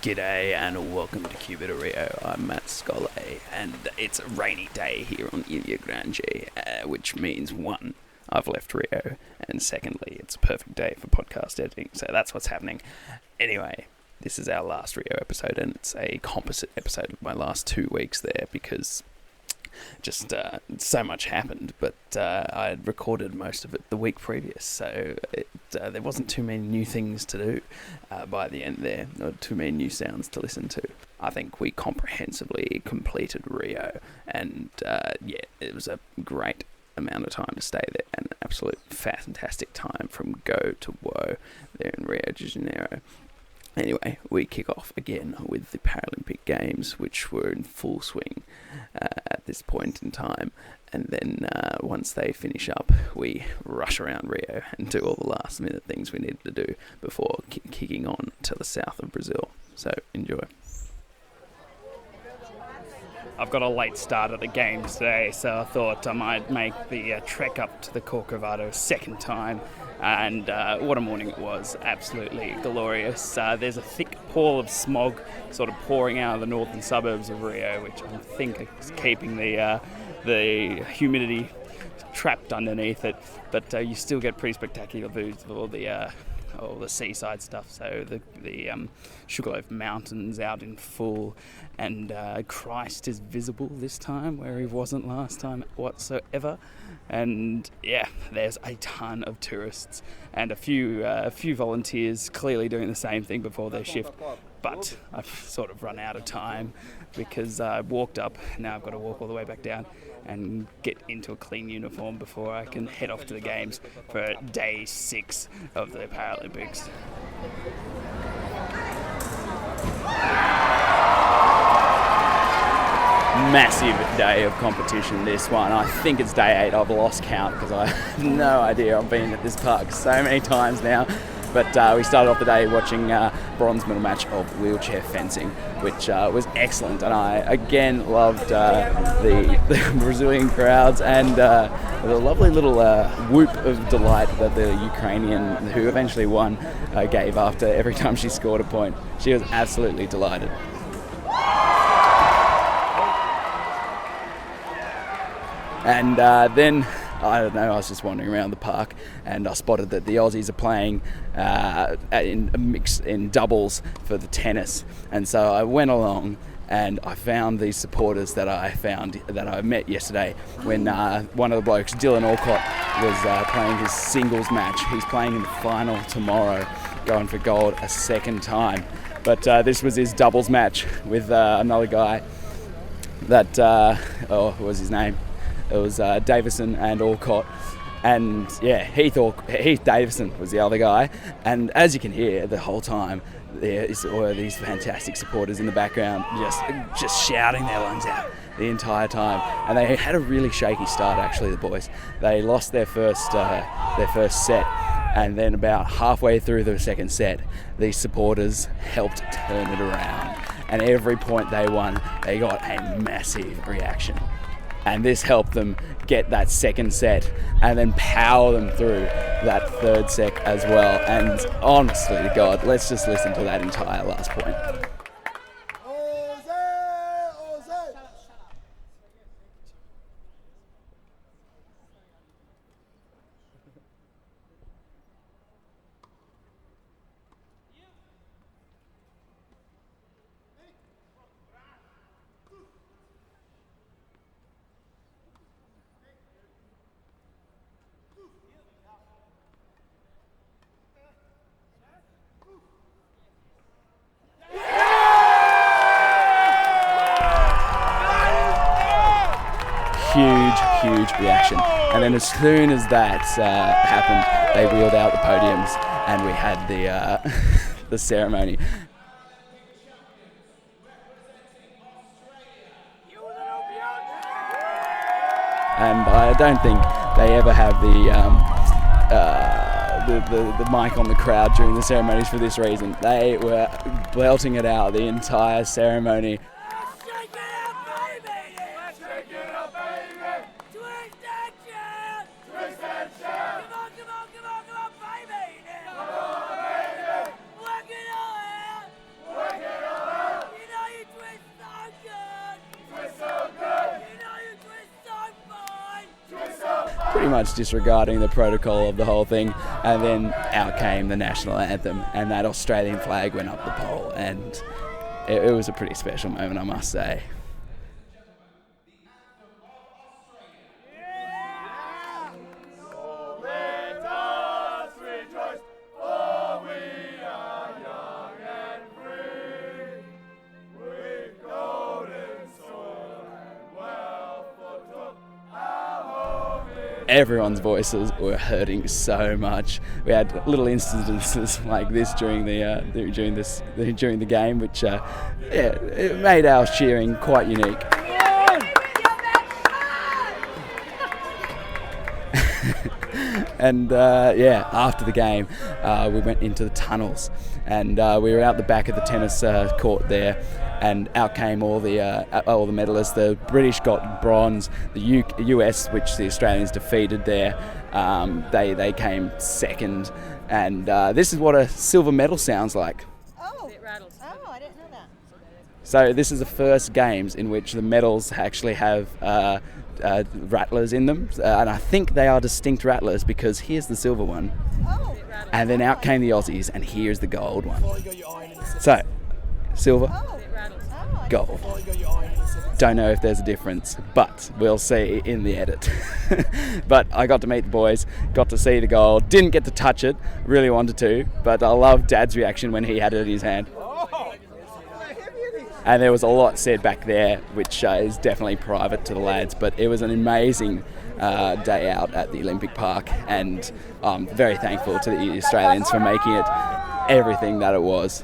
G'day and welcome to Cuba to Rio. I'm Matt Scolle and it's a rainy day here on Ilha Grande, which means one, I've left Rio, and secondly, it's a perfect day for podcast editing, so that's what's happening. Anyway, this is our last Rio episode and it's a composite episode of my last 2 weeks there because just so much happened, but I had recorded most of it the week previous, so there wasn't too many new things to do by the end there, not too many new sounds to listen to. I think we comprehensively completed Rio, and it was a great amount of time to stay there, an absolute fantastic time from go to woe there in Rio de Janeiro. Anyway, we kick off again with the Paralympic Games, which were in full swing at this point in time. And then once they finish up, we rush around Rio and do all the last minute things we need to do before kicking on to the south of Brazil. So enjoy. I've got a late start at the games today, so I thought I might make the trek up to the Corcovado a second time. And what a morning it was, absolutely glorious. There's a thick pall of smog sort of pouring out of the northern suburbs of Rio, which I think is keeping the humidity trapped underneath it, but you still get pretty spectacular views of all the seaside stuff. So the Sugarloaf Mountains out in full, and Christ is visible this time where he wasn't last time whatsoever. And yeah, there's a ton of tourists and a few volunteers clearly doing the same thing before their shift. But I've sort of run out of time because I walked up. Now I've got to walk all the way back down and get into a clean uniform before I can head off to the games for day 6 of the Paralympics. Massive day of competition, this one. I think it's day 8. I've lost count because I have no idea. I've been at this park so many times now. But we started off the day watching bronze medal match of wheelchair fencing, which was excellent. And I, again, loved the Brazilian crowds and the lovely little whoop of delight that the Ukrainian, who eventually won, gave after every time she scored a point. She was absolutely delighted. And then, I don't know, I was just wandering around the park and I spotted that the Aussies are playing in a mix in doubles for the tennis. And so I went along and I found these supporters that I met yesterday when one of the blokes, Dylan Alcott, was playing his singles match. He's playing in the final tomorrow, going for gold a second time. But this was his doubles match with another guy that, what was his name? It was Davison and Alcott, and yeah, Heath Davison was the other guy. And as you can hear the whole time, there were these fantastic supporters in the background, just shouting their lungs out the entire time. And they had a really shaky start, actually. The boys, they lost their first set, and then about halfway through the second set, these supporters helped turn it around. And every point they won, they got a massive reaction. And this helped them get that second set and then power them through that third set as well. And honestly to God, let's just listen to that entire last point. Huge reaction. And then as soon as that happened, they wheeled out the podiums and we had the ceremony. And I don't think they ever have the mic on the crowd during the ceremonies for this reason. They were belting it out the entire ceremony. pretty much disregarding the protocol of the whole thing. And then out came the national anthem, and that Australian flag went up the pole, and it was a pretty special moment, I must say. Everyone's voices were hurting so much. We had little instances like this during the game, which it made our cheering quite unique. And after the game, we went into the tunnels, and we were out the back of the tennis court there. And out came all the medalists. The British got bronze. The US, which the Australians defeated there, they came second. And this is what a silver medal sounds like. Oh, it rattles. Oh, I didn't know that. So this is the first games in which the medals actually have rattlers in them, and I think they are distinct rattlers, because here's the silver one, and then out came the Aussies, and here's the gold one. So, silver. Gold. Don't know if there's a difference, but we'll see in the edit. But I got to meet the boys, got to see the gold, didn't get to touch it, really wanted to, but I loved Dad's reaction when he had it in his hand. And there was a lot said back there, which is definitely private to the lads, but it was an amazing day out at the Olympic Park, and I'm very thankful to the Australians for making it everything that it was.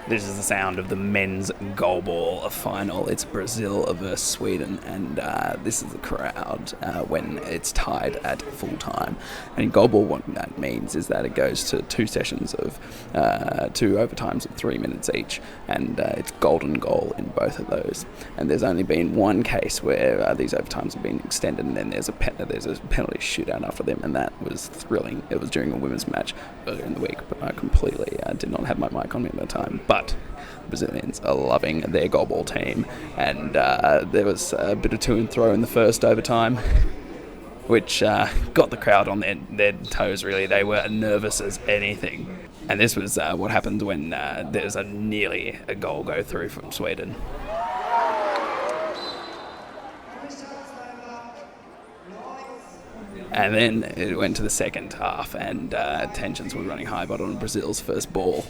This is the sound of the men's goalball final. It's Brazil versus Sweden, and this is the crowd when it's tied at full time. And in goalball, what that means is that it goes to two sessions of 2 overtimes of 3 minutes each, and it's golden goal in both of those. And there's only been one case where these overtimes have been extended, and then there's a penalty shootout after them, and that was thrilling. It was during a women's match earlier in the week, but I completely did not have my mic on me at the time. But Brazilians are loving their goalball team, and there was a bit of to and fro in the first overtime, which got the crowd on their toes, really. They were nervous as anything. And this was what happened when there's nearly a goal go through from Sweden. And then it went to the second half, and tensions were running high, but on Brazil's first ball.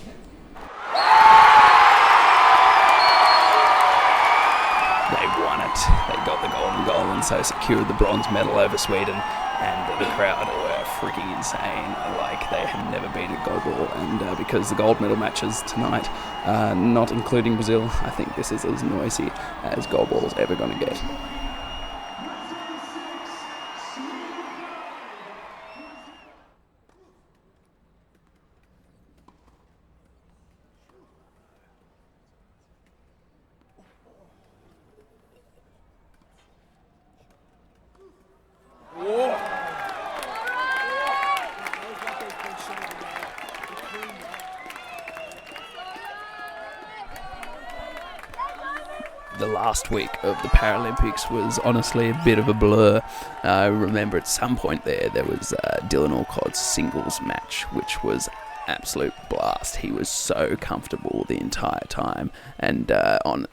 They won it. They got the golden goal and so secured the bronze medal over Sweden, and the crowd were freaking insane, like they had never been at goalball. And because the gold medal matches tonight, not including Brazil, I think this is as noisy as goalball's ever going to get. The last week of the Paralympics was honestly a bit of a blur. I remember at some point there was Dylan Alcott's singles match, which was absolute blast. He was so comfortable the entire time, and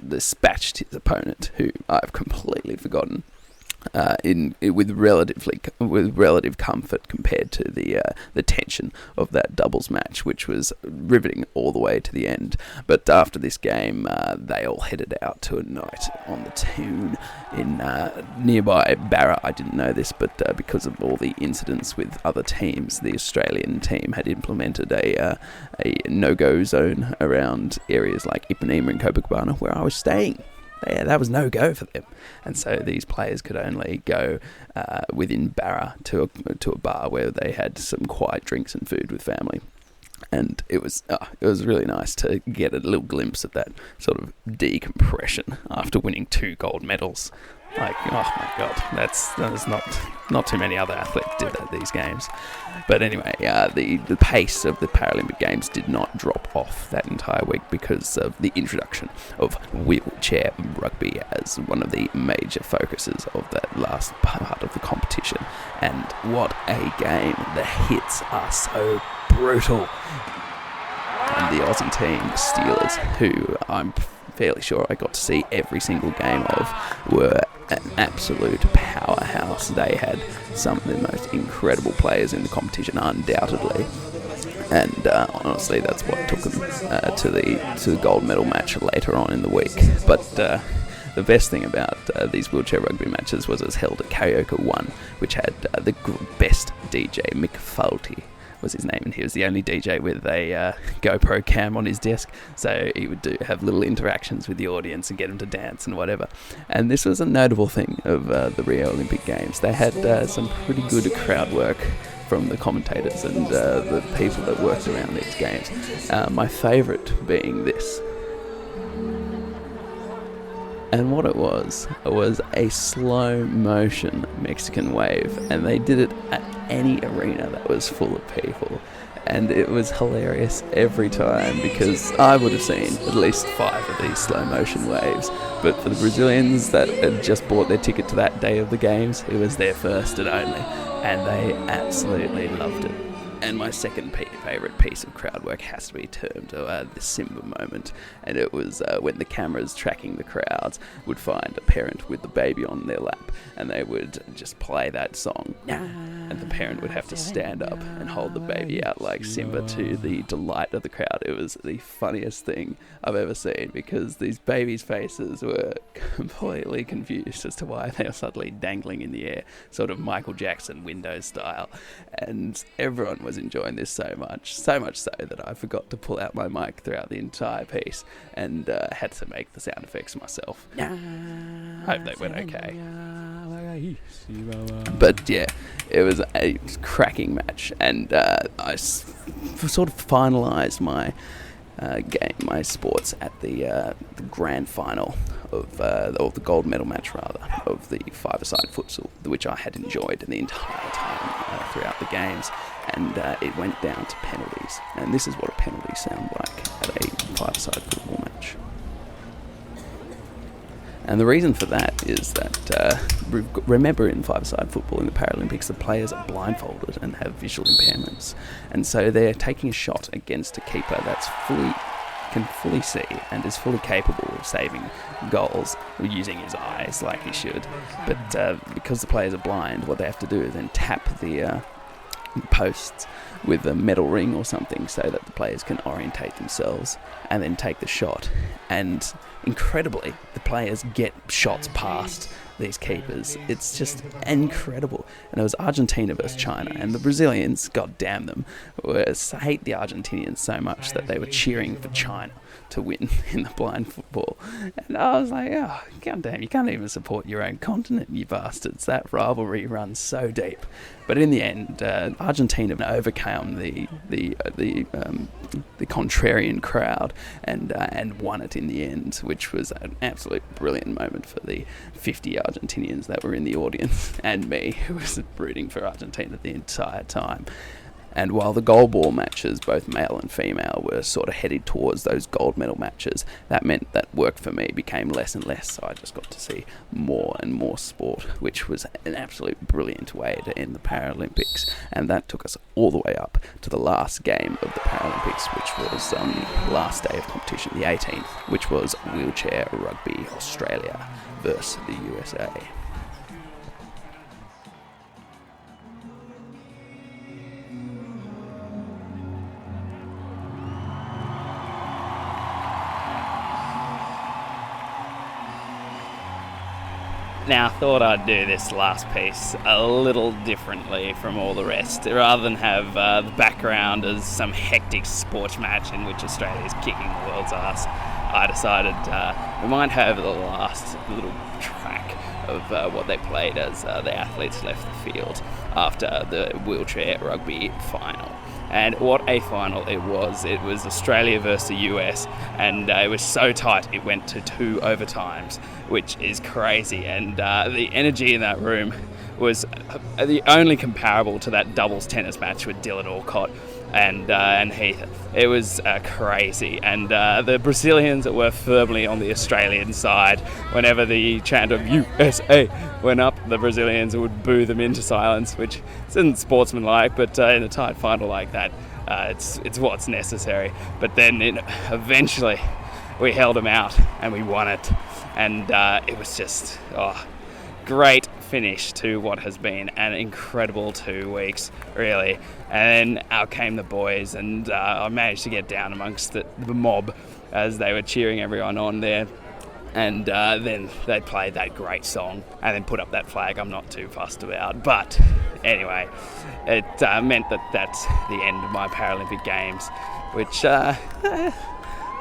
dispatched his opponent, who I've completely forgotten, with relative comfort compared to the tension of that doubles match, which was riveting all the way to the end. But after this game, they all headed out to a night on the toon in nearby Barra. I didn't know this, but because of all the incidents with other teams, the Australian team had implemented a no-go zone around areas like Ipanema and Copacabana, where I was staying. Yeah, that was no go for them, and so these players could only go within Barra to a bar where they had some quiet drinks and food with family, and it was really nice to get a little glimpse of that sort of decompression after winning 2 gold medals. Like, oh my god, there's not too many other athletes did at these games. But anyway, the pace of the Paralympic Games did not drop off that entire week because of the introduction of wheelchair rugby as one of the major focuses of that last part of the competition. And what a game! The hits are so brutal. And the Aussie team, the Steelers, who I'm fairly sure I got to see every single game of, were an absolute powerhouse. They had some of the most incredible players in the competition, undoubtedly. And honestly, that's what took them to the gold medal match later on in the week. But the best thing about these wheelchair rugby matches was it was held at Karaoke 1, which had the best DJ, Mick Faulty was his name, and he was the only DJ with a GoPro cam on his desk, so he would have little interactions with the audience and get them to dance and whatever. And this was a notable thing of the Rio Olympic Games. They had some pretty good crowd work from the commentators and the people that worked around these games. My favourite being this. And what it was a slow motion Mexican wave, and they did it at any arena that was full of people. And it was hilarious every time because I would have seen at least 5 of these slow motion waves. But for the Brazilians that had just bought their ticket to that day of the games, it was their first and only, and they absolutely loved it. And my second favourite piece of crowd work has to be termed the Simba moment. And it was when the cameras tracking the crowds would find a parent with the baby on their lap, and they would just play that song. And the parent would have to stand up and hold the baby out like Simba to the delight of the crowd. It was the funniest thing I've ever seen because these babies' faces were completely confused as to why they were suddenly dangling in the air, sort of Michael Jackson Windows style. And everyone was enjoying this so much so that I forgot to pull out my mic throughout the entire piece and had to make the sound effects myself. Hope they went okay. But yeah, it was a cracking match, and I sort of finalised my my sports at the grand final of the gold medal match of the five-a-side futsal, which I had enjoyed the entire time throughout the games, and it went down to penalties, and this is what a penalty sounds like at a five-a-side football match. And the reason for that is that, remember in five-a-side football in the Paralympics, the players are blindfolded and have visual impairments. And so they're taking a shot against a keeper that's can fully see and is fully capable of saving goals using his eyes like he should. But because the players are blind, what they have to do is then tap the posts with a metal ring or something so that the players can orientate themselves and then take the shot. And incredibly, the players get shots past these keepers. It's just incredible. And it was Argentina versus China, and the Brazilians, god damn them, hate the Argentinians so much that they were cheering for China to win in the blind football. And I was like, oh, god damn, you can't even support your own continent, you bastards. That rivalry runs so deep. But in the end, Argentina overcame the contrarian crowd and won it in the end, which was an absolute brilliant moment for the 50 Argentinians that were in the audience and me, who was rooting for Argentina the entire time. And while the gold ball matches, both male and female, were sort of headed towards those gold medal matches, that meant that work for me became less and less, so I just got to see more and more sport, which was an absolute brilliant way to end the Paralympics. And that took us all the way up to the last game of the Paralympics, which was on the last day of competition, the 18th, which was wheelchair rugby Australia versus the USA. Now, I thought I'd do this last piece a little differently from all the rest. Rather than have the background as some hectic sports match in which Australia is kicking the world's ass, I decided we might have the last little track of what they played as the athletes left the field after the wheelchair rugby final. And what a final it was. It was Australia versus the US, and it was so tight it went to 2 overtimes, which is crazy. And the energy in that room was the only comparable to that doubles tennis match with Dylan Alcott and Heath. It was crazy, and the Brazilians were firmly on the Australian side. Whenever the chant of USA went up, the Brazilians would boo them into silence, which isn't sportsmanlike, but in a tight final like that, it's what's necessary. But then eventually we held them out and we won it, and it was just great finish to what has been an incredible 2 weeks, really. And then out came the boys, and I managed to get down amongst the mob as they were cheering everyone on there. And then they played that great song and then put up that flag I'm not too fussed about. But anyway, it meant that that's the end of my Paralympic Games, which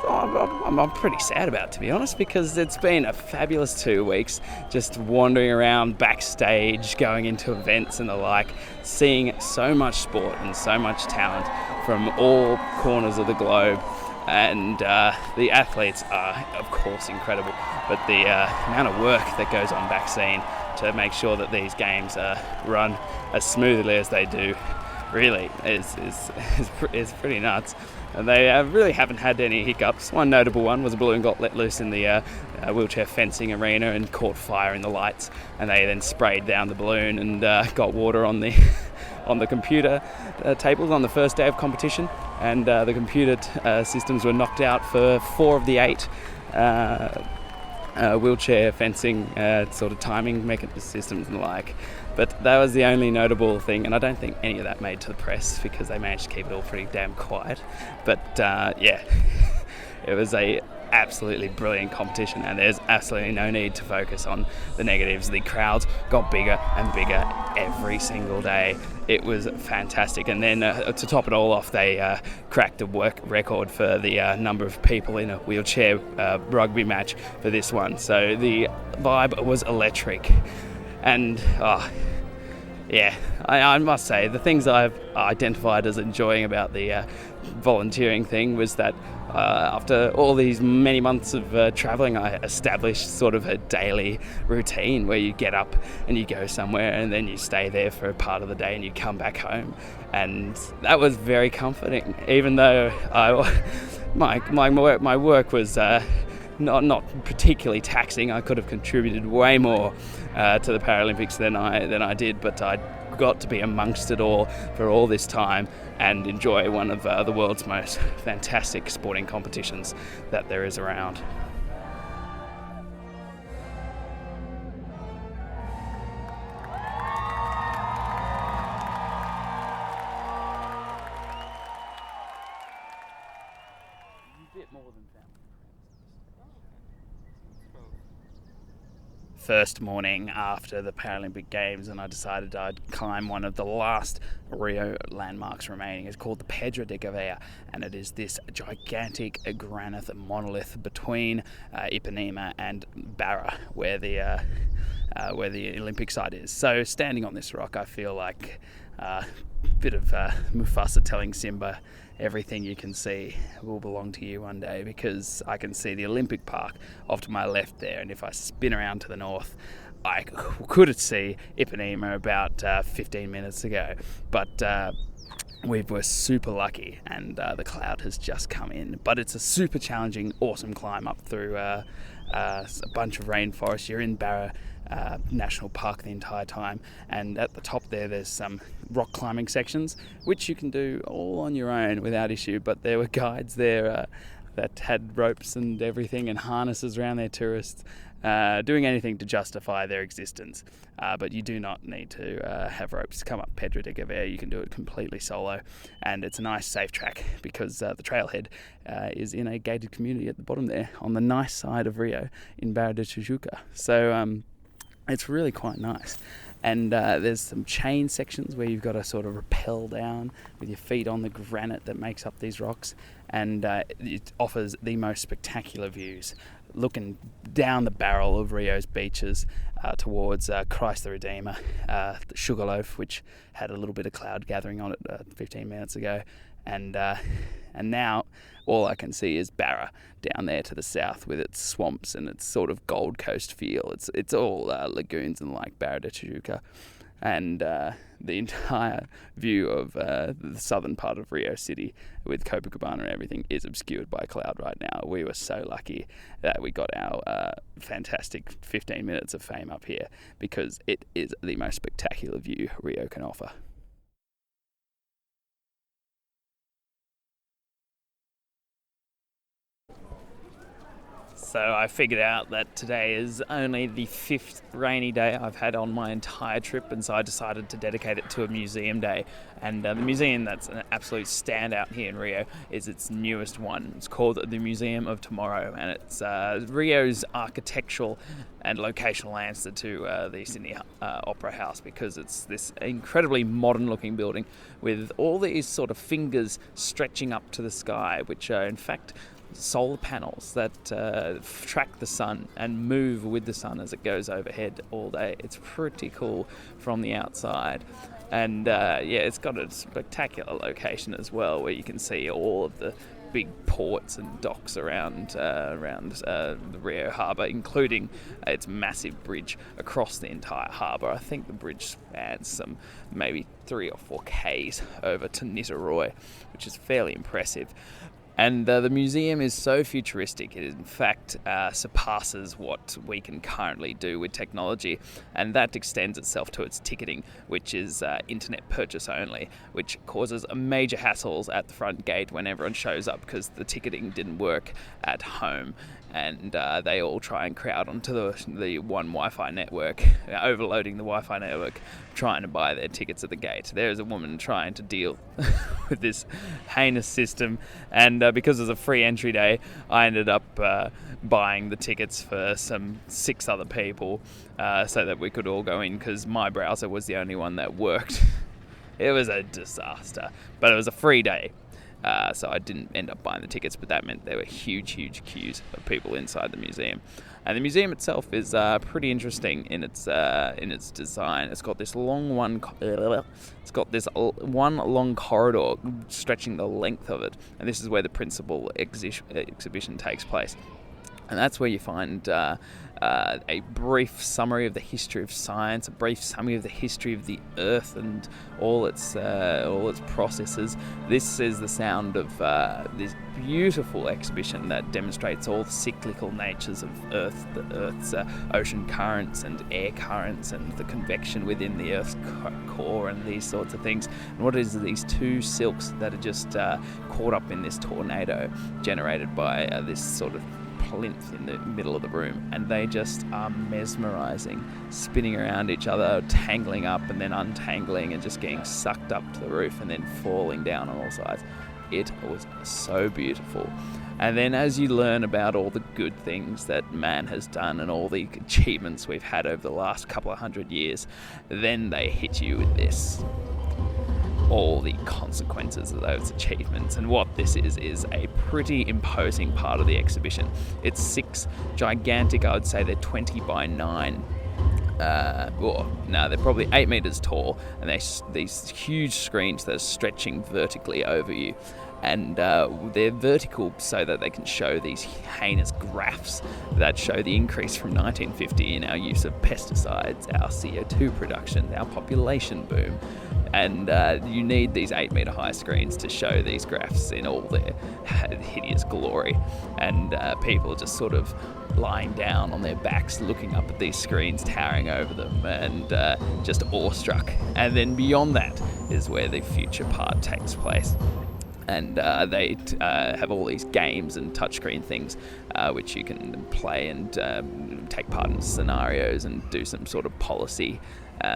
I'm pretty sad about, to be honest, because it's been a fabulous 2 weeks just wandering around backstage, going into events and the like, seeing so much sport and so much talent from all corners of the globe. And the athletes are, of course, incredible, but the amount of work that goes on back scene to make sure that these games run as smoothly as they do really is pretty nuts. And they really haven't had any hiccups. One notable one was a balloon got let loose in the wheelchair fencing arena and caught fire in the lights, and they then sprayed down the balloon and got water on the on the computer tables on the first day of competition, and the computer systems were knocked out for 4 of the 8 wheelchair fencing sort of timing mechanism systems and the like. But that was the only notable thing, and I don't think any of that made to the press because they managed to keep it all pretty damn quiet. But yeah, it was a absolutely brilliant competition, and there's absolutely no need to focus on the negatives. The crowds got bigger and bigger every single day. It was fantastic. And then to top it all off, they cracked a work record for the number of people in a wheelchair rugby match for this one. So the vibe was electric. And yeah, I must say, the things I've identified as enjoying about the volunteering thing was that after all these many months of travelling, I established sort of a daily routine where you get up and you go somewhere and then you stay there for a part of the day and you come back home. And that was very comforting, even though my work was not particularly taxing. I could have contributed way more to the Paralympics than I did, but I got to be amongst it all for all this time and enjoy one of the world's most fantastic sporting competitions that there is around. First morning after the Paralympic Games, and I decided I'd climb one of the last Rio landmarks remaining. It's called the Pedra de Gavea, and it is this gigantic granite monolith between Ipanema and Barra, where the Olympic site is. So standing on this rock, I feel like a bit of Mufasa telling Simba, everything you can see will belong to you one day, because I can see the Olympic Park off to my left there, and if I spin around to the north, I could see Ipanema about 15 minutes ago. But we were super lucky, and the cloud has just come in. But it's a super challenging, awesome climb up through a bunch of rainforest. You're in Barra National Park the entire time, and at the top there's some rock climbing sections which you can do all on your own without issue, but there were guides there that had ropes and everything and harnesses around their tourists, doing anything to justify their existence. But you do not need to have ropes to come up Pedra de Gavea. You can do it completely solo, and it's a nice safe track because the trailhead is in a gated community at the bottom there on the nice side of Rio in Barra de Tijuca. So it's really quite nice. and there's some chain sections where you've got to sort of rappel down with your feet on the granite that makes up these rocks, and it offers the most spectacular views, looking down the barrel of Rio's beaches towards Christ the Redeemer, the Sugarloaf, which had a little bit of cloud gathering on it 15 minutes ago, and now all I can see is Barra down there to the south with its swamps and its sort of Gold Coast feel. It's all lagoons and like Barra de Tijuca, and the entire view of the southern part of Rio City with Copacabana and everything is obscured by cloud right now. We were so lucky that we got our fantastic 15 minutes of fame up here, because it is the most spectacular view Rio can offer. So I figured out that today is only the 5th rainy day I've had on my entire trip, and so I decided to dedicate it to a museum day. And the museum that's an absolute standout here in Rio is its newest one. It's called the Museum of Tomorrow, and it's Rio's architectural and locational answer to the Sydney Opera House, because it's this incredibly modern-looking building with all these sort of fingers stretching up to the sky, which are in fact solar panels that track the sun and move with the sun as it goes overhead all day. It's pretty cool from the outside, and it's got a spectacular location as well, where you can see all of the big ports and docks around the Rio Harbour, including its massive bridge across the entire harbour. I think the bridge spans some maybe 3 or 4 k's over to Niteroi, which is fairly impressive. And the museum is so futuristic, it in fact surpasses what we can currently do with technology, and that extends itself to its ticketing, which is internet purchase only, which causes major hassles at the front gate when everyone shows up because the ticketing didn't work at home. And they all try and crowd onto the one Wi-Fi network, overloading the Wi-Fi network, trying to buy their tickets at the gate. There's a woman trying to deal with this heinous system, and because it was a free entry day, I ended up buying the tickets for some 6 other people so that we could all go in, because my browser was the only one that worked. It was a disaster, but it was a free day. So I didn't end up buying the tickets, but that meant there were huge queues of people inside the museum. And the museum itself is pretty interesting in its design. It's got this long one long corridor stretching the length of it, and this is where the principal exhibition takes place. And that's where you find a brief summary of the history of science, a brief summary of the history of the Earth and all its processes. This is the sound of this beautiful exhibition that demonstrates all the cyclical natures of Earth, the Earth's ocean currents and air currents, and the convection within the Earth's core, and these sorts of things. And what is these 2 silks that are just caught up in this tornado generated by this sort of plinth in the middle of the room, and they just are mesmerizing, spinning around each other, tangling up and then untangling and just getting sucked up to the roof and then falling down on all sides. It was so beautiful. And then as you learn about all the good things that man has done and all the achievements we've had over the last couple of 100 years, then they hit you with this. All the consequences of those achievements. And what this is a pretty imposing part of the exhibition. It's 6 gigantic, I would say they're 20 by 9. They're probably 8 meters tall, and they're these huge screens that are stretching vertically over you. And they're vertical so that they can show these heinous graphs that show the increase from 1950 in our use of pesticides, our CO2 production, our population boom. And you need these 8 meter high screens to show these graphs in all their hideous glory. And people are just sort of lying down on their backs looking up at these screens towering over them, and just awestruck. And then beyond that is where the future part takes place. And they have all these games and touchscreen things which you can play and take part in scenarios and do some sort of policy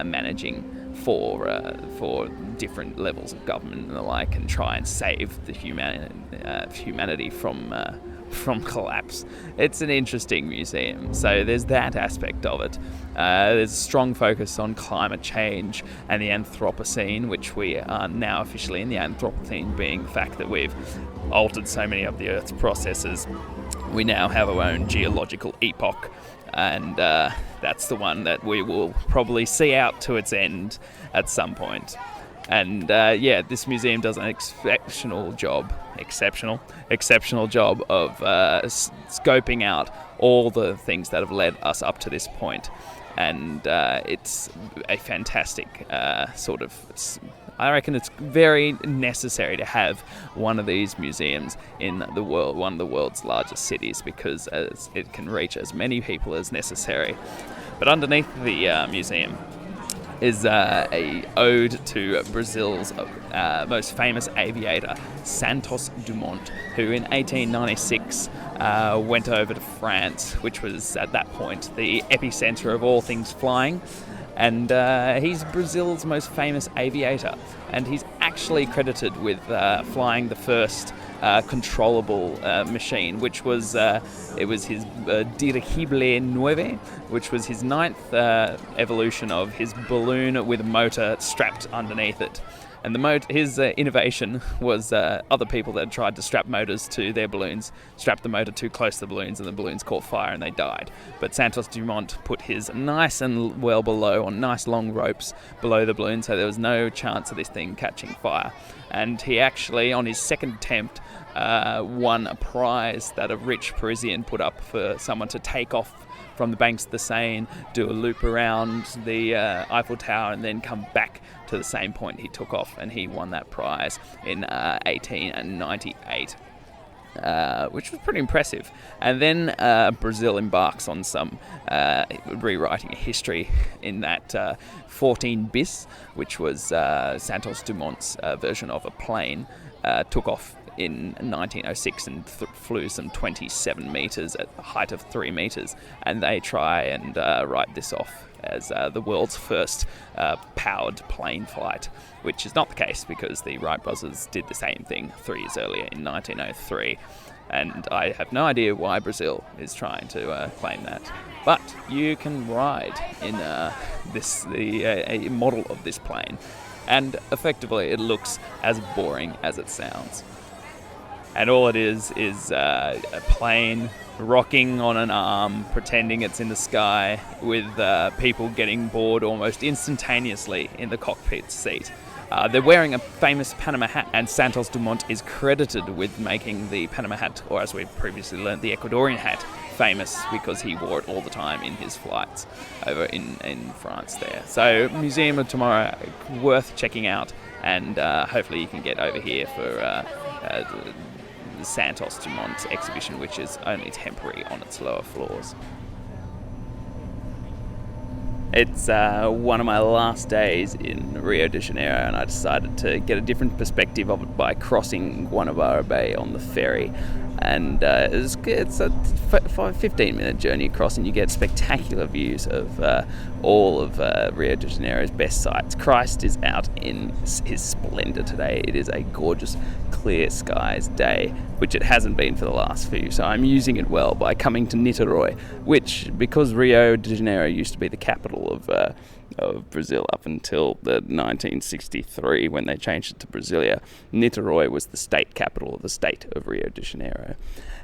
managing for different levels of government and the like, and try and save the humanity from from collapse. It's an interesting museum, so there's that aspect of it. There's a strong focus on climate change and the Anthropocene, which we are now officially in, the Anthropocene being the fact that we've altered so many of the Earth's processes. We now have our own geological epoch, and that's the one that we will probably see out to its end at some point. And this museum does an exceptional job of scoping out all the things that have led us up to this point. And it's a fantastic I reckon it's very necessary to have one of these museums in the world, one of the world's largest cities, because it can reach as many people as necessary. But underneath the museum is a ode to Brazil's most famous aviator, Santos Dumont, who in 1896 went over to France, which was at that point the epicenter of all things flying. And he's Brazil's most famous aviator, and he's actually credited with flying the first controllable machine, which was it was his Dirigible 9, which was his ninth evolution of his balloon with a motor strapped underneath it. And his innovation was other people that had tried to strap motors to their balloons, strapped the motor too close to the balloons, and the balloons caught fire and they died. But Santos Dumont put his nice and well below, on nice long ropes below the balloon, so there was no chance of this thing catching fire. And he actually, on his second attempt, won a prize that a rich Parisian put up for someone to take off from the banks of the Seine, do a loop around the Eiffel Tower, and then come back to the same point he took off, and he won that prize in 1898, which was pretty impressive. And then Brazil embarks on some rewriting history in that 14 bis, which was Santos Dumont's version of a plane, took off in 1906 and flew some 27 meters at a height of 3 meters, and they try and write this off as the world's first powered plane flight, which is not the case, because the Wright brothers did the same thing 3 years earlier in 1903. And I have no idea why Brazil is trying to claim that. But you can ride in a model of this plane, and effectively it looks as boring as it sounds. And all it is a plane rocking on an arm, pretending it's in the sky, with people getting bored almost instantaneously in the cockpit seat. They're wearing a famous Panama hat, and Santos Dumont is credited with making the Panama hat, or as we've previously learned, the Ecuadorian hat, famous because he wore it all the time in his flights over in France there. So Museum of Tomorrow, worth checking out, and hopefully you can get over here for the Santos Dumont exhibition, which is only temporary on its lower floors. It's one of my last days in Rio de Janeiro, and I decided to get a different perspective of it by crossing Guanabara Bay on the ferry. And it's a 15-minute journey across, and you get spectacular views of all of Rio de Janeiro's best sights. Christ is out in his splendour today. It is a gorgeous, clear skies day, which it hasn't been for the last few, so I'm using it well by coming to Niterói, which, because Rio de Janeiro used to be the capital of Brazil up until 1963, when they changed it to Brasilia, Niterói was the state capital of the state of Rio de Janeiro.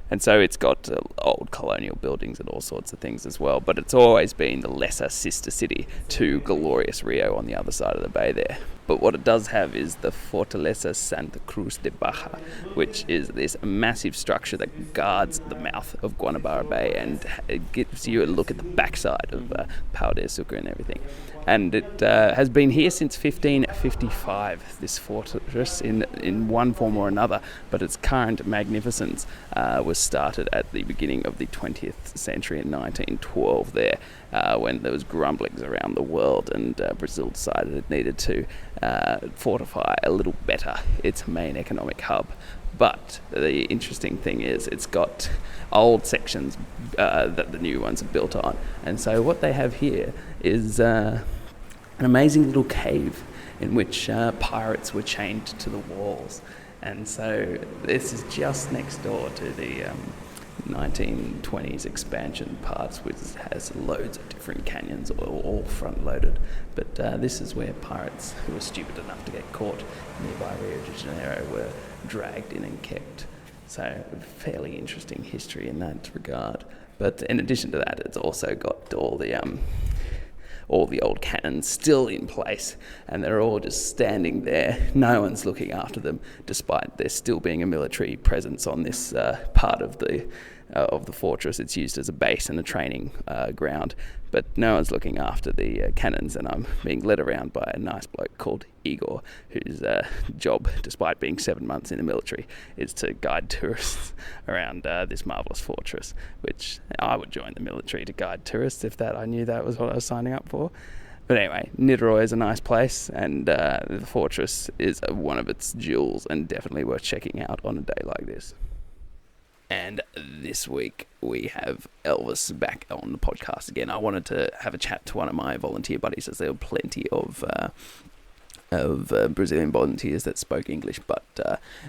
And so it's got old colonial buildings and all sorts of things as well, but it's always been the lesser sister city to glorious Rio on the other side of the bay there. But what it does have is the Fortaleza Santa Cruz de Barra, which is this massive structure that guards the mouth of Guanabara Bay, and it gives you a look at the backside of Pau de Açúcar and everything. And it has been here since 1555, this fortress, in one form or another, but its current magnificence was started at the beginning of the 20th century in 1912 there, when there was grumblings around the world, and Brazil decided it needed to fortify a little better its main economic hub. But the interesting thing is it's got old sections that the new ones are built on. And so what they have here is an amazing little cave in which pirates were chained to the walls. And so this is just next door to 1920s expansion parts, which has loads of different canyons, all front-loaded. But this is where pirates who were stupid enough to get caught nearby Rio de Janeiro were dragged in and kept. So fairly interesting history in that regard. But in addition to that, it's also got all the old cannons still in place, and they're all just standing there. No one's looking after them, despite there still being a military presence on this part of the fortress. It's used as a base and a training ground, but no one's looking after the cannons, and I'm being led around by a nice bloke called Igor, whose job, despite being 7 months in the military, is to guide tourists around this marvellous fortress, which I would join the military to guide tourists if I knew that was what I was signing up for. But anyway, Niteroi is a nice place, and the fortress is one of its jewels and definitely worth checking out on a day like this. And this week we have Elvis back on the podcast again. I wanted to have a chat to one of my volunteer buddies, as there were plenty of Brazilian volunteers that spoke English, but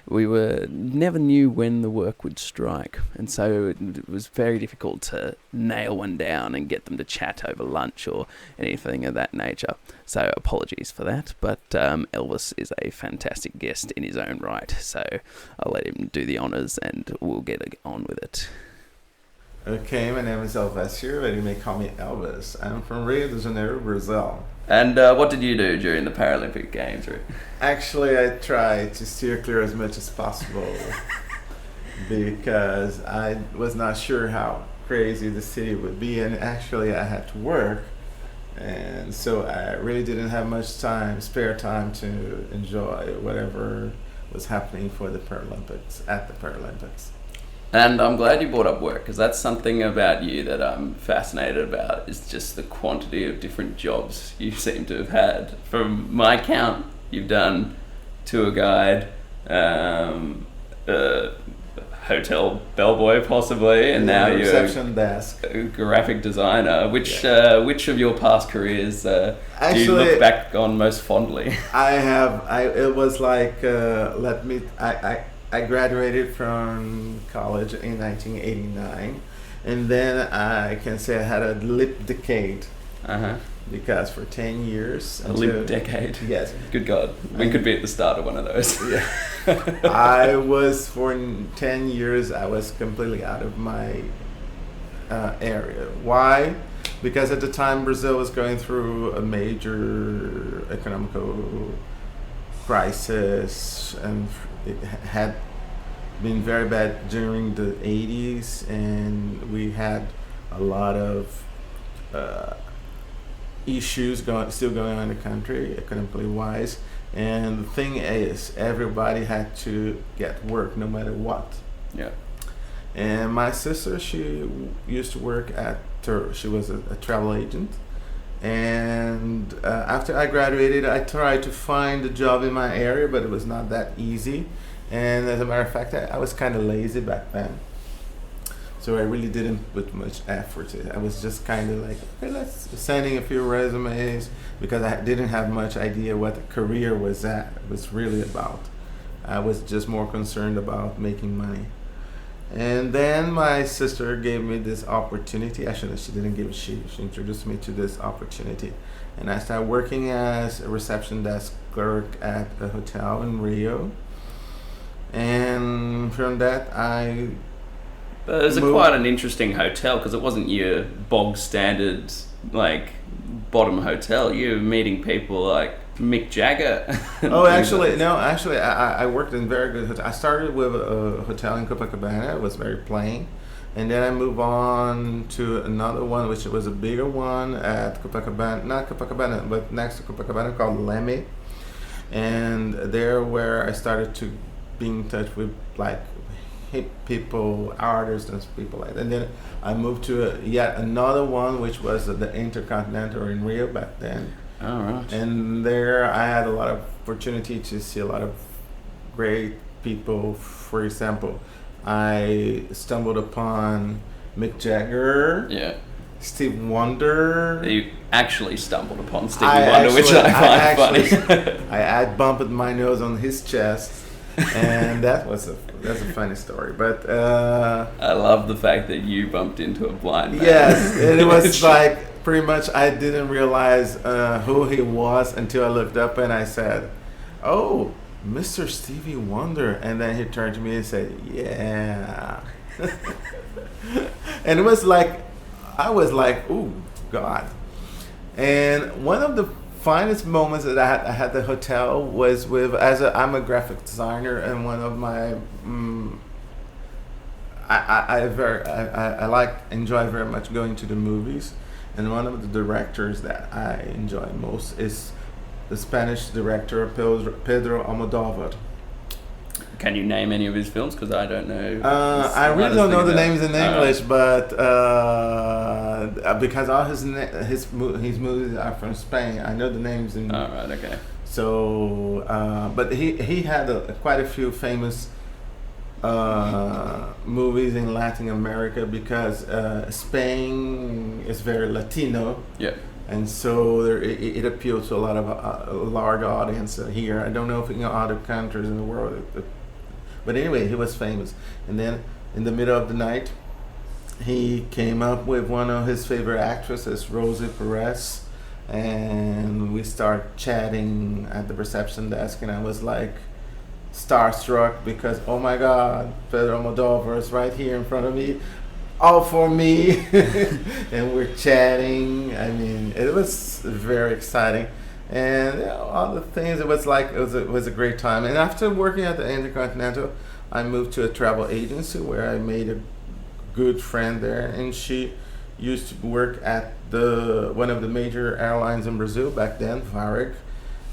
we never knew when the work would strike, and so it was very difficult to nail one down and get them to chat over lunch or anything of that nature. So apologies for that, but Elvis is a fantastic guest in his own right, so I'll let him do the honours and we'll get on with it. Okay, my name is Elvis here, but you may call me Elvis. I'm from Rio de Janeiro, Brazil. And what did you do during the Paralympic Games? Actually, I tried to steer clear as much as possible because I was not sure how crazy the city would be, and actually I had to work, and so I really didn't have much spare time to enjoy whatever was happening for the Paralympics, at the Paralympics. And I'm glad you brought up work, because that's something about you that I'm fascinated about, is just the quantity of different jobs you seem to have had. From my count, you've done tour guide, hotel bellboy possibly, and now you're reception desk, a graphic designer. Which of your past careers do you look back on most fondly? It was like, I graduated from college in 1989, and then I can say I had a lip decade. Because for 10 years... A lip decade? Yes. Good God. We could be at the start of one of those. Yeah. For 10 years, I was completely out of my area. Why? Because at the time, Brazil was going through a major economical crisis, and it had been very bad during the 80s, and we had a lot of issues still going on in the country, economically wise. And the thing is, everybody had to get work no matter what. Yeah. And my sister, she used to work she was a travel agent. And after I graduated, I tried to find a job in my area, but it was not that easy. And as a matter of fact, I was kind of lazy back then. So I really didn't put much effort in it. I was just kind of like, okay, let's sending a few resumes, because I didn't have much idea what the career was really about. I was just more concerned about making money. And then my sister gave me this opportunity. Actually, she didn't give it, she introduced me to this opportunity. And I started working as a reception desk clerk at a hotel in Rio. And from that, It was quite an interesting hotel, because it wasn't your bog standard bottom hotel. You were meeting people like Mick Jagger. I worked in very good hotels. I started with a hotel in Copacabana. It was very plain, and then I moved on to another one, which was a bigger one at Copacabana, not Copacabana, but next to Copacabana, called Leme. And there where I started to be in touch with hip people, artists, and people like that. And then I moved to yet another one, which was the Intercontinental in Rio back then. All right. And there I had a lot of opportunity to see a lot of great people. For example, I stumbled upon Mick Jagger. Yeah. Stevie Wonder. You actually stumbled upon Stevie Wonder, which I find funny. I bumped my nose on his chest. And that's a funny story. But I love the fact that you bumped into a blind man. yes, and it was like pretty much I didn't realize who he was until I looked up and I said, "Oh, Mr. Stevie Wonder," and then he turned to me and said, "Yeah." And it was like, I was like, "Ooh, God." And one of the finest moments that I had at the hotel was with, I'm a graphic designer, and one of my, I enjoy very much going to the movies, and one of the directors that I enjoy most is the Spanish director Pedro Almodovar. Can you name any of his films? Because I don't know. I really don't know the names in English, but because all his movies are from Spain, I know the names in. All right, okay. So, but he had quite a few famous movies in Latin America because Spain is very Latino. Yeah. And so it appeals to a lot of a large audience here. I don't know if in other countries in the world, but anyway, he was famous. And then in the middle of the night, he came up with one of his favorite actresses, Rosie Perez, and we started chatting at the reception desk. And I was like starstruck because, oh my God, Pedro Almodovar is right here in front of me. All for me. And we're chatting. I mean, it was very exciting, and all the things. It was like it was a great time. And after working at the Intercontinental, I moved to a travel agency where I made a good friend there, and she used to work at one of the major airlines in Brazil back then, Varig.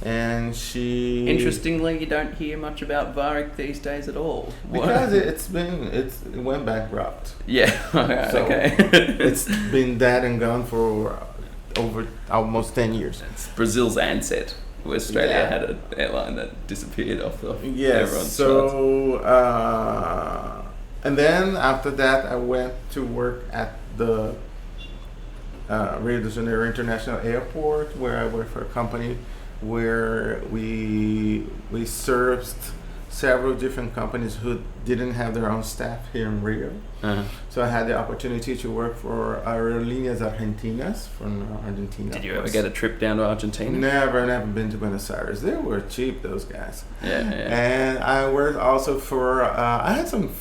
And she. Interestingly, you don't hear much about Varig these days at all. Because it went bankrupt. Yeah. Right, so okay. It's been dead and gone for over almost 10 years. It's Brazil's Ansett. Australia had an airline that disappeared off everyone's charts. So and then after that, I went to work at the Rio de Janeiro International Airport, where I worked for a company where we served several different companies who didn't have their own staff here in Rio. Uh-huh. So I had the opportunity to work for Aerolíneas Argentinas from Argentina. Did you ever get a trip down to Argentina? Never been to Buenos Aires. They were cheap, those guys. Yeah. And I worked also for, I had some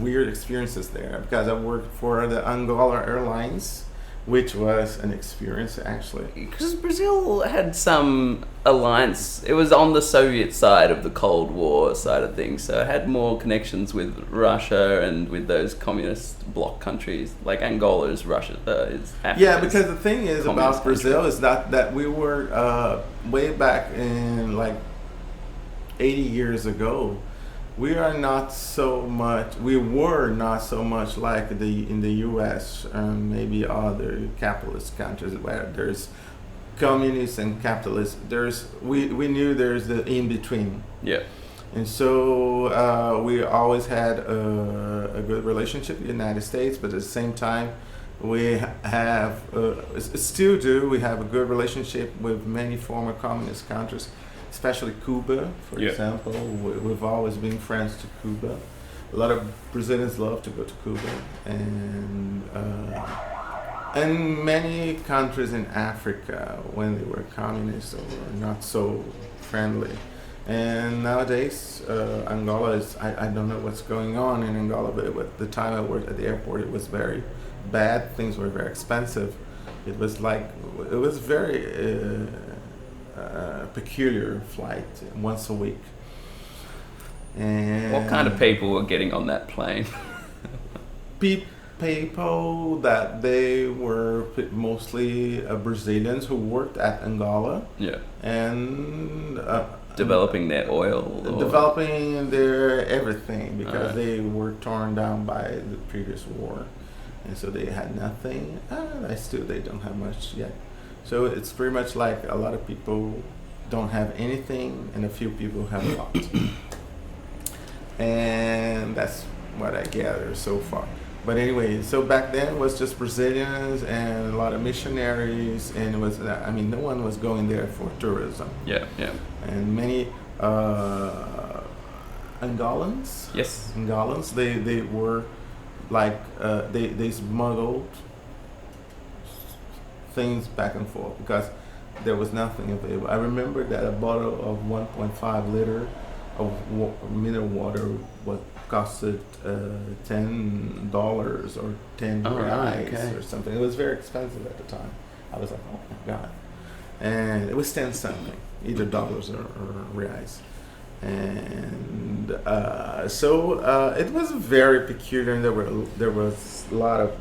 weird experiences there because I worked for the Angola Airlines, which was an experience actually. Because Brazil had some alliance. It was on the Soviet side of the Cold War side of things, so it had more connections with Russia and with those communist bloc countries. Like Angola is Russia, is Africa. Yeah, because the thing is about Brazil country. is that we were way back in like 80 years ago. We were not so much like in the U.S. and maybe other capitalist countries where there's communists and capitalists. We knew there's the in between. Yeah. And so we always had a good relationship with the United States, but at the same time, we have still do. We have a good relationship with many former communist countries. Especially Cuba, for example. We've always been friends to Cuba. A lot of Brazilians love to go to Cuba, and many countries in Africa when they were communist or not so friendly. And nowadays, Angola is, I don't know what's going on in Angola, but at the time I worked at the airport, it was very bad. Things were very expensive. It was very peculiar flight once a week. And what kind of people were getting on that plane? People that they were mostly Brazilians who worked at Angola. Yeah. And developing their oil. Developing their everything because they were torn down by the previous war. And so they had nothing. They don't have much yet. So it's pretty much like a lot of people don't have anything and a few people have a lot. And that's what I gather so far. But anyway, so back then it was just Brazilians and a lot of missionaries, and it was, no one was going there for tourism. Yeah. And many Angolans. Yes. Angolans. They were like they smuggled things back and forth because there was nothing available. I remember that a bottle of 1.5 liter of mineral water costed $10 or 10 reais or something. It was very expensive at the time. I was like, oh my god! And it was 10 something, either dollars or reais. And so it was very peculiar. And there was a lot of,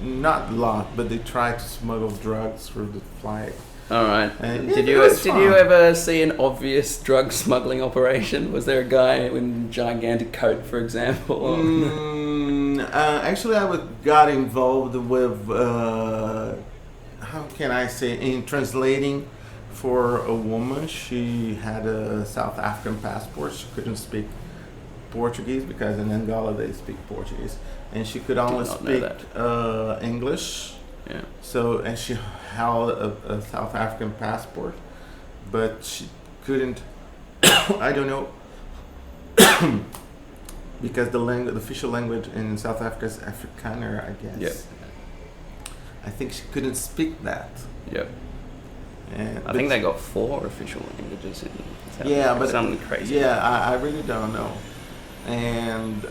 not a lot, but they tried to smuggle drugs through the flight. All right. And did you ever see an obvious drug smuggling operation? Was there a guy in a gigantic coat, for example? Actually, got involved with how can I say, in translating for a woman. She had a South African passport. She couldn't speak Portuguese because in Angola they speak Portuguese, and she could only speak English. Yeah. So, and she held a South African passport, but she couldn't. I don't know, because the official language in South Africa is Afrikaner, I guess. Yep. I think she couldn't speak that. Yep. And I think they got 4 official languages in South yeah, Africa. but Something crazy. Yeah, I really don't know. And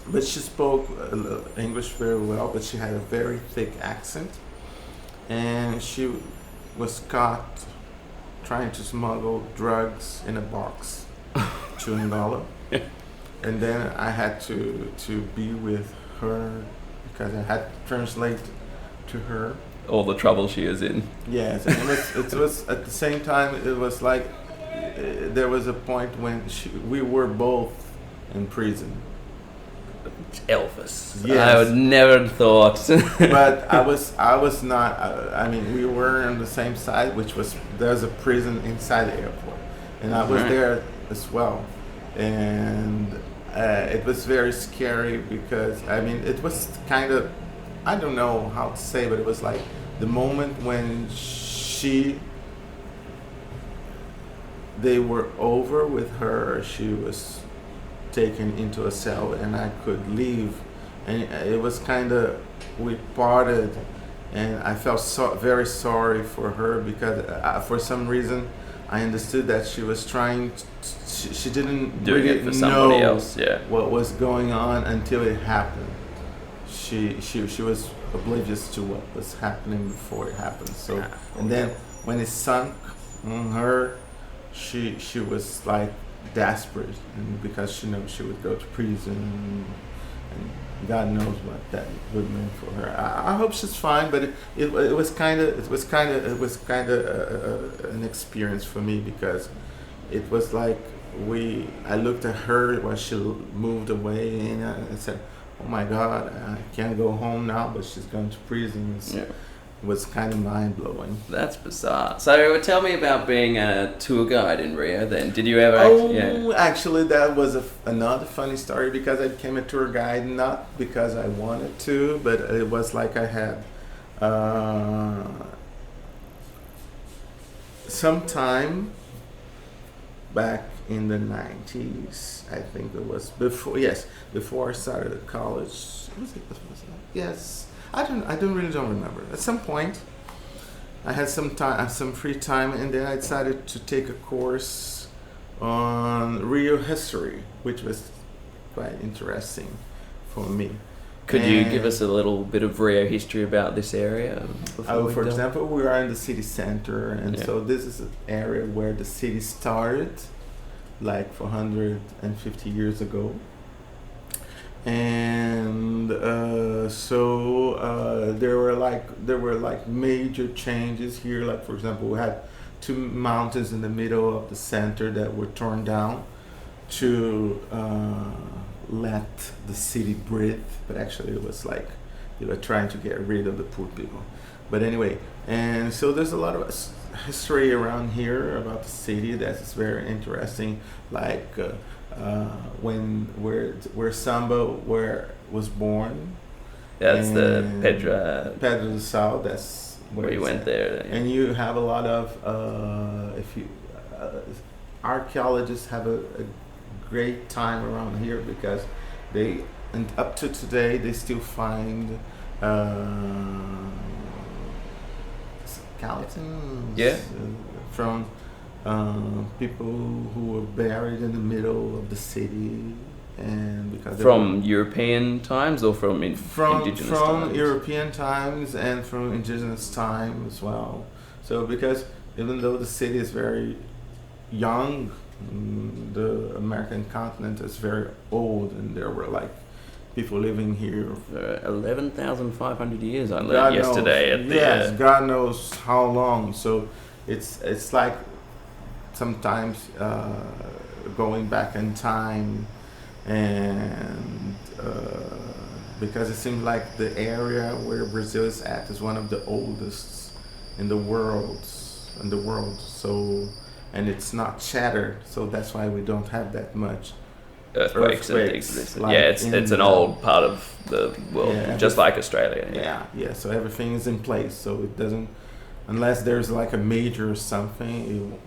but she spoke English very well, but she had a very thick accent, and she was caught trying to smuggle drugs in a box to Angola. And then I had to be with her because I had to translate to her all the trouble she is in. Yes, and it was at the same time. It was like there was a point when we were both in prison. Elvis. Yes. I would never have thought. But I was not. I mean, we were on the same side, which was there's a prison inside the airport, and I was there as well, and it was very scary because I mean it was kind of, I don't know how to say, but it was like the moment when they were over with her, she was taken into a cell and I could leave, and it was kind of, we parted, and I felt very sorry for her because for some reason I understood that she was trying she didn't doing really it for somebody know else. Yeah. what was going on until it happened. She was oblivious to what was happening before it happened. So and then when it sunk on her, she was like desperate, and because she knows she would go to prison, and God knows what that would mean for her. I hope she's fine, but it was kind of an experience for me because it was like I looked at her while she moved away, and I said, "Oh my God, I can't go home now," but she's going to prison. It was kind of mind-blowing. That's bizarre. So tell me about being a tour guide in Rio then. Did you ever... Actually, that was another funny story because I became a tour guide, not because I wanted to, but it was like I had some time back in the 90s. I think it was before I started college. Yes. I really don't remember. At some point, I had some free time, and then I decided to take a course on Rio history, which was quite interesting for me. Could you give us a little bit of Rio history about this area? For example, we are in the city center, and so this is an area where the city started, like 450 years ago. And there were like major changes here. Like, for example, we had 2 mountains in the middle of the center that were torn down to let the city breathe, but actually it was like they were trying to get rid of the poor people. But anyway, and so there's a lot of history around here about the city that is very interesting, like where Samba was born. That's the Pedra do Sal. That's where you went there. And you have a lot of archaeologists have a great time around here because they, and up to today, they still find skeletons from people who were buried in the middle of the city, and because from European times or from indigenous times? From European times and from indigenous time as well. So because even though the city is very young, the American continent is very old, and there were like people living here 11,500 years. I learned yesterday at the God knows how long. So it's like sometimes going back in time, and because it seems like the area where Brazil is at is one of the oldest in the world. So, and it's not shattered, so that's why we don't have that much earthquakes and things. Like it's an old part of the world, just like Australia. Yeah. So everything is in place, so it doesn't, unless there's like a major or something,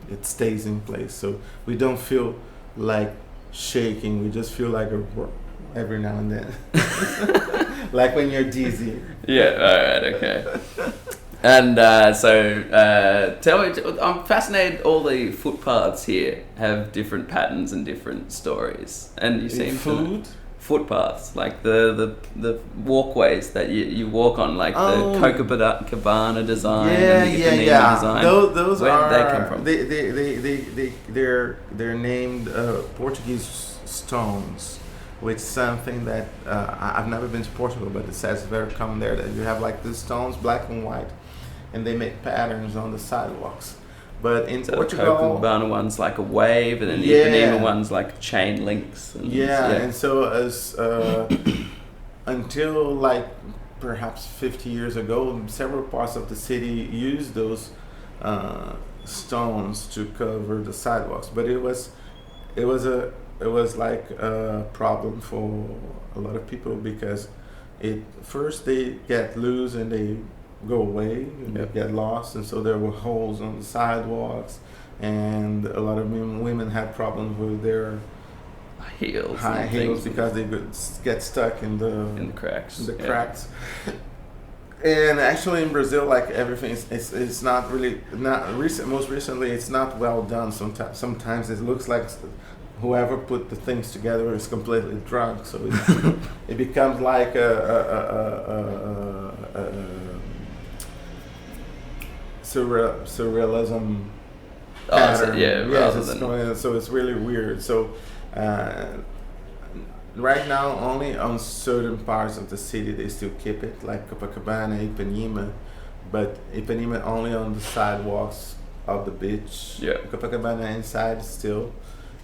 it stays in place. So we don't feel like shaking. We just feel like every now and then, like when you're dizzy. Yeah. All right. Okay. And tell me, I'm fascinated. All the footpaths here have different patterns and different stories, and you seem footpaths, like the walkways that you walk on, like the Copacabana design and the Ipanema design. Those Where are, did they come from? They're named Portuguese stones, which is something that I've never been to Portugal, but it says very common there that you have like these stones, black and white, and they make patterns on the sidewalks. But in Portugal, the Copacabana one's like a wave, and then the Ipanema one's like chain links. And so as until like perhaps 50 years ago, several parts of the city used those stones to cover the sidewalks. But it was like a problem for a lot of people because first they get loose and they go away and they get lost, and so there were holes on the sidewalks, and a lot of women had problems with their high heels because they get stuck in the cracks. And actually in Brazil, like everything it's not really most recently it's not well done. Sometimes it looks like whoever put the things together is completely drunk, so it becomes like a surrealism pattern. So it's really weird. So right now, only on certain parts of the city they still keep it, like Copacabana, Ipanema, but Ipanema only on the sidewalks of the beach. Copacabana inside still.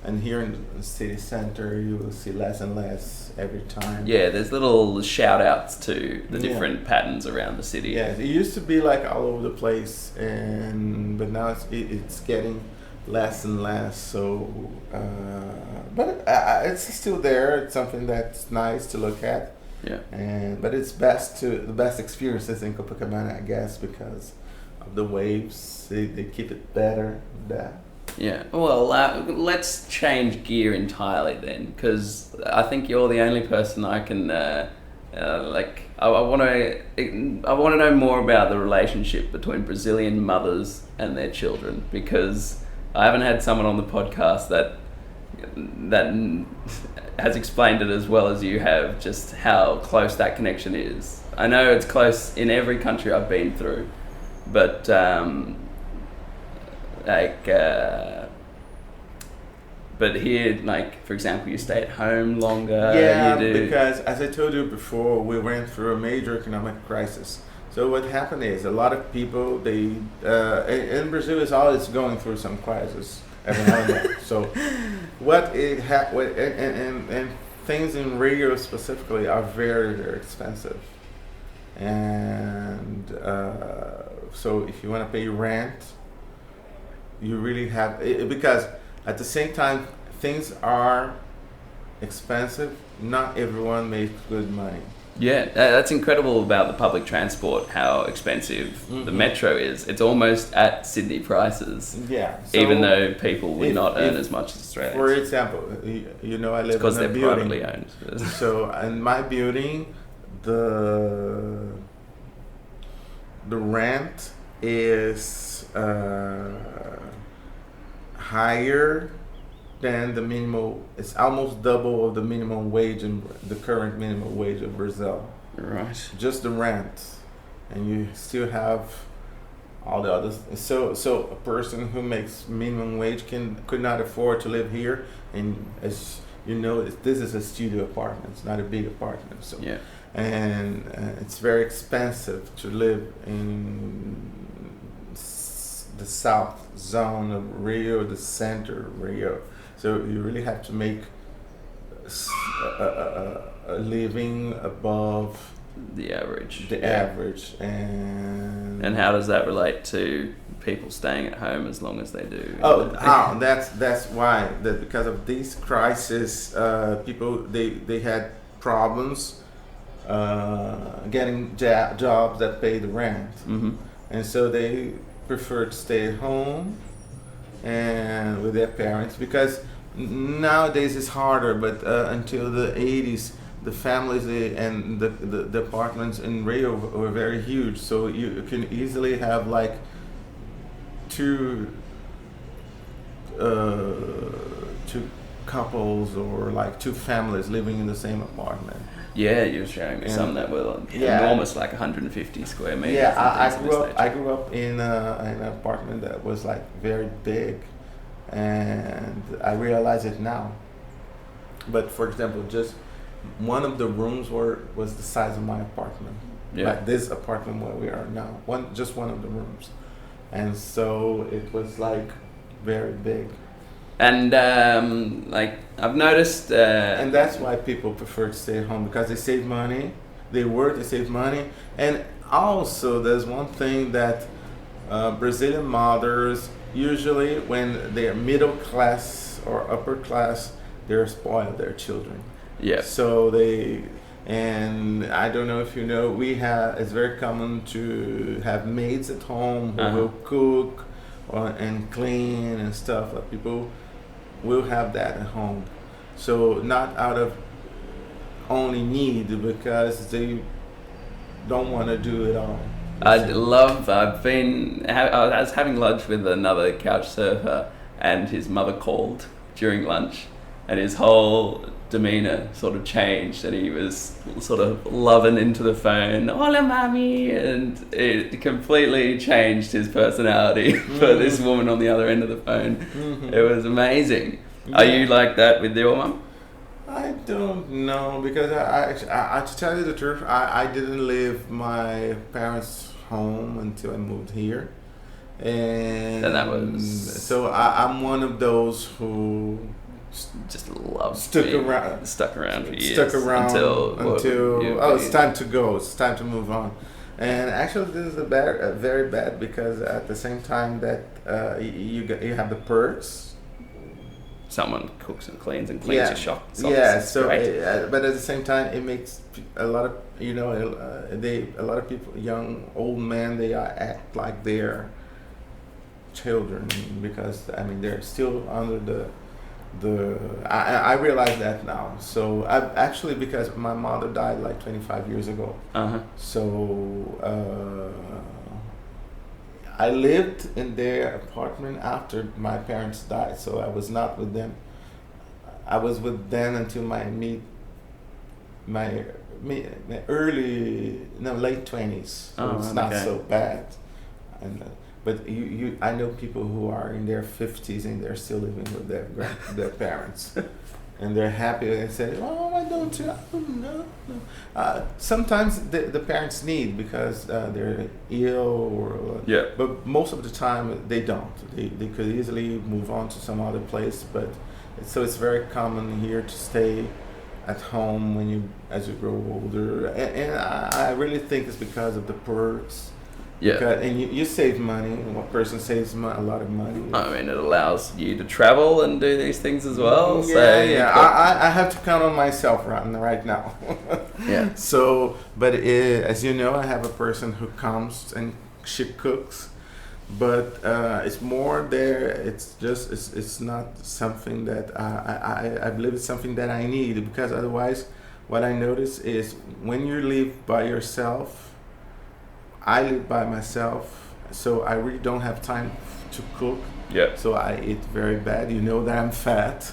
And here in the city center, you will see less and less every time. Yeah, there's little shout outs to the different patterns around the city. Yeah, it used to be like all over the place, but now it's getting less and less. So, but it's still there. It's something that's nice to look at. Yeah. But the best experiences in Copacabana, I guess, because of the waves. They keep it better. Yeah, well, let's change gear entirely then, because I think you're the only person I can I want to know more about the relationship between Brazilian mothers and their children, because I haven't had someone on the podcast that has explained it as well as you have, just how close that connection is. I know it's close in every country I've been through, but but here, like, for example, you stay at home longer. Because as I told you before, we went through a major economic crisis. So what happened is a lot of people, in Brazil is always going through some crisis every now and then. So and things in Rio specifically are very, very expensive. And so if you want to pay rent, you really have, because at the same time things are expensive, not everyone makes good money. Yeah, that's incredible about the public transport, how expensive the metro is. It's almost at Sydney prices. Yeah. Even though people would not earn as much as Australians. For example, I live because in a they're building. privately owned. So in my building, the rent is higher than the minimum. It's almost double of the minimum wage in the current minimum wage of Brazil. Right. Just the rent, and you still have all the others. So a person who makes minimum wage could not afford to live here, and as you know, this is a studio apartment. It's not a big apartment. So Yeah. and it's very expensive to live in the south zone of Rio, the center of Rio. So you really have to make a living above The average. the average. And how does that relate to people staying at home as long as they do? That's why that because of these crises, people they had problems getting jobs that pay the rent, and so they prefer to stay at home and with their parents, because nowadays it's harder, but until the 80s the families and the apartments in Rio were very huge, so you can easily have like two couples or like two families living in the same apartment. Yeah, you were showing me some that were enormous, like 150 square meters. Yeah, I grew up in an apartment that was like very big, and I realize it now. But for example, just one of the rooms was the size of my apartment. Yeah. Like this apartment where we are now. Just one of the rooms. And so it was like very big. And like I've noticed, and that's why people prefer to stay at home, because they save money. They work, they save money, and also there's one thing that Brazilian mothers usually, when they're middle class or upper class, they're spoiled their children. Yeah. So and I don't know if you know, it's very common to have maids at home who will cook and clean and stuff. Like people will have that at home. So not out of only need, because they don't want to do it all. I was having lunch with another couch surfer, and his mother called during lunch, and his whole demeanor sort of changed, and he was sort of loving into the phone, "Hola, mommy," and it completely changed his personality for this woman on the other end of the phone. It was amazing. Are you like that with your mum? I don't know, because I to tell you the truth, I didn't leave my parents' home until I moved here, and that was so I'm one of those who just loved stuck around for years, until it's time to go, it's time to move on. And actually this is very bad, because at the same time that you have the perks. Someone cooks and cleans your shop. Yeah, so but at the same time, it makes a lot of a lot of people, old men, they act like they're children, because they're still under the. I realize that now. So I've actually, because my mother died like 25 years ago. So I lived in their apartment after my parents died, so I was not with them. I was with them until my late 20s. So it's not so bad. And but I know people who are in their 50s and they're still living with their parents. And they're happy and say, "Oh, why don't you?" Oh, no. Sometimes the parents need, because they're ill, but most of the time they don't. They could easily move on to some other place. But so it's very common here to stay at home as you grow older. And I really think it's because of the perks Yeah. And you save money. One person saves a lot of money. I mean, it allows you to travel and do these things as well. Yeah. I have to count on myself right now. Yeah. So, but as you know, I have a person who comes and she cooks, but it's more there. It's just it's not something that I believe it's something that I need, because otherwise, what I notice is when you live by yourself. I live by myself, so I really don't have time to cook. Yeah. So I eat very bad. You know that I'm fat,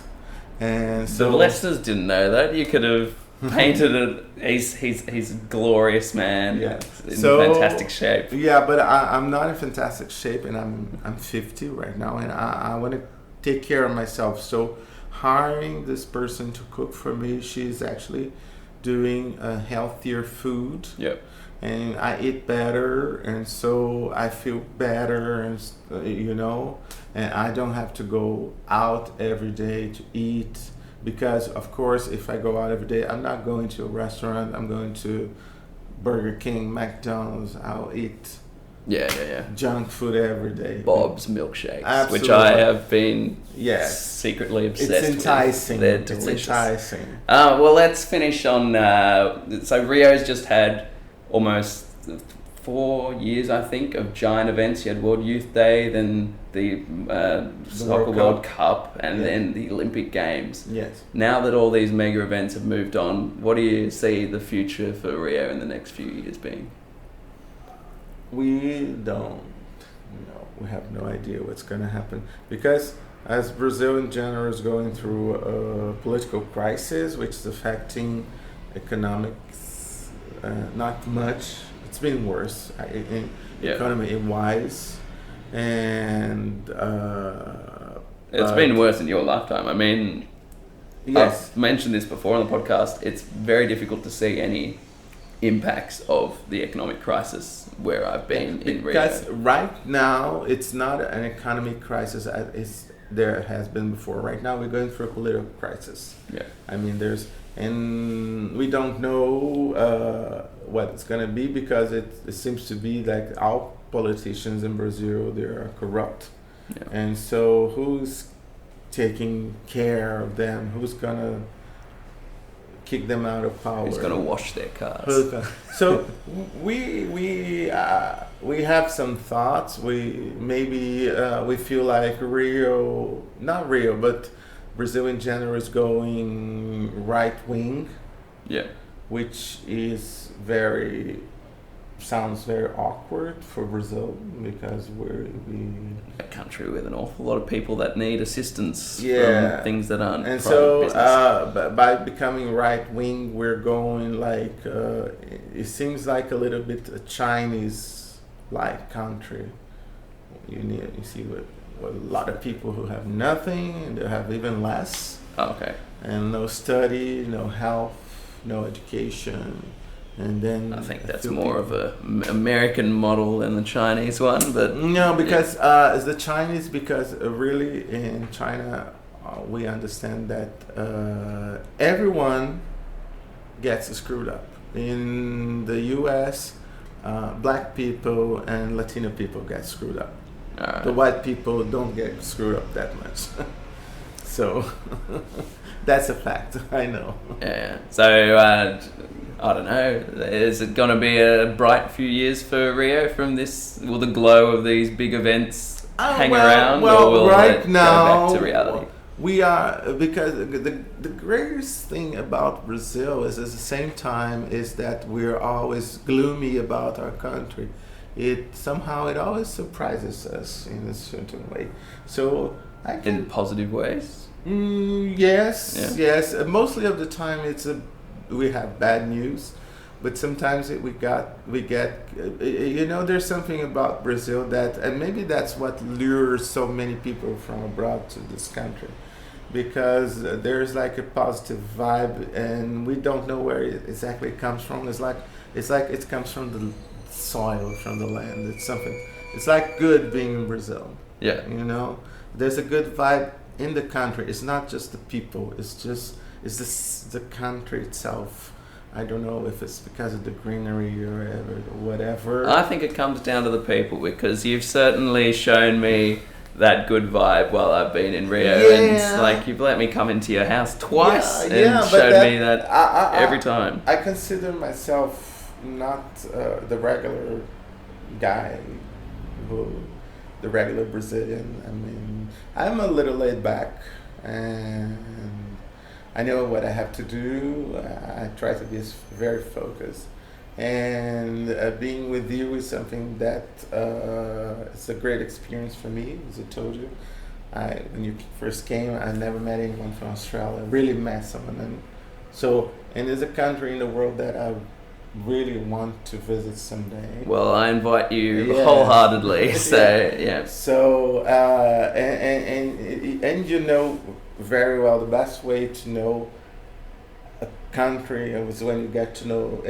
and so the listeners didn't know that. You could have painted it. He's a glorious man. Yeah. In fantastic shape. Yeah, but I'm not in fantastic shape, and I'm 50 right now, and I want to take care of myself. So hiring this person to cook for me, she's actually doing a healthier food. Yeah. And I eat better, and so I feel better, and and I don't have to go out every day to eat, because of course if I go out every day, I'm not going to a restaurant, I'm going to Burger King, McDonald's. I'll eat junk food every day. Bob's milkshakes, Absolutely. Which I have been secretly obsessed it's enticing. with. They're delicious. It's enticing. Well, let's finish on. So Rio's just had almost 4 years, I think, of giant events. You had World Youth Day, then the Soccer World Cup, and then the Olympic Games. Yes. Now that all these mega events have moved on, what do you see the future for Rio in the next few years being? We don't know. We have no idea what's going to happen, because as Brazil in general is going through a political crisis, which is affecting economics, not much. It's been worse economy-wise, and it's been worse in your lifetime. I mean, yes. I've mentioned this before on the podcast. It's very difficult to see any impacts of the economic crisis where I've been in Rio. Because right now it's not an economic crisis as there has been before. Right now we're going through a political crisis. Yeah. I mean, and we don't know what it's going to be, because it seems to be like all politicians in Brazil, they are corrupt. Yeah. And so who's taking care of them? Who's going to kick them out of power? Who's going to wash their cars? So we have some thoughts. We feel like not Rio, but Brazil in general is going right wing. Yeah. Which sounds very awkward for Brazil, because we're a country with an awful lot of people that need assistance from things that aren't. And so business. by becoming right wing, we're going like it seems like a little bit a Chinese like country. You see what a lot of people who have nothing, and they have even less. Oh, okay. And no study, no health, no education. And then I think that's more of a American model than the Chinese one, but no, because it's the Chinese, because really in China we understand that everyone gets screwed up. In the U.S., black people and Latino people get screwed up. The white people don't get screwed up that much. So that's a fact. I know. Yeah. So. I don't know. Is it going to be a bright few years for Rio from this? Will the glow of these big events hang around, or will it go back to reality? We are, because the greatest thing about Brazil is at the same time is that we're always gloomy about our country. It always surprises us in a certain way. So in positive ways. Yes. Mostly of the time we have bad news, but sometimes we get there's something about Brazil and maybe that's what lures so many people from abroad to this country, because there's like a positive vibe, and we don't know where it exactly comes from. It's like it comes from the soil, from the land. It's like good being in Brazil. Yeah. There's a good vibe in the country. It's not just the people, it's the country itself. I don't know if it's because of the greenery or whatever. I think it comes down to the people, because you've certainly shown me that good vibe while I've been in Rio, and it's like you've let me come into your house twice and showed me that every time. I consider myself not the regular guy, the regular Brazilian. I mean, I'm a little laid back, and I know what I have to do. I try to be very focused. And being with you is something that it's a great experience for me, as I told you. When you first came, I never met anyone from Australia. I really met someone. And there's a country in the world that I really want to visit someday. Well, I invite you wholeheartedly. So yeah. So and you know very well the best way to know a country is when you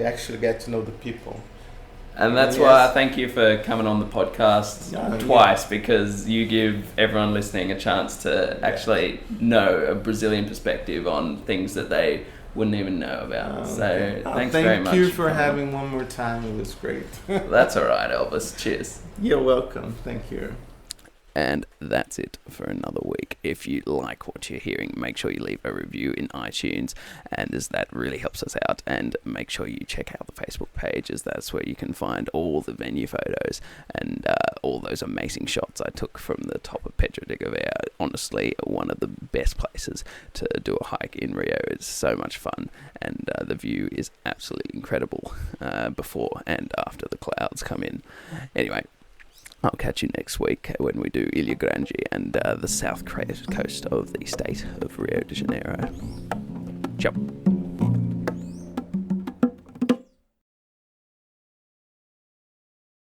actually get to know the people. And that's why I thank you for coming on the podcast twice, because you give everyone listening a chance to actually know a Brazilian perspective on things that they wouldn't even know about. So thanks very much. Thank you for having one more time. It was great. That's all right, Elvis. Cheers. You're welcome. Thank you. And that's it for another week. If you like what you're hearing, make sure you leave a review in iTunes, and as that really helps us out. And make sure you check out the Facebook page, as that's where you can find all the venue photos and all those amazing shots I took from the top of Pedra de Gavea. Honestly, one of the best places to do a hike in Rio. It's so much fun, and the view is absolutely incredible before and after the clouds come in. Anyway, I'll catch you next week when we do Ilha Grande and the south coast of the state of Rio de Janeiro. Ciao.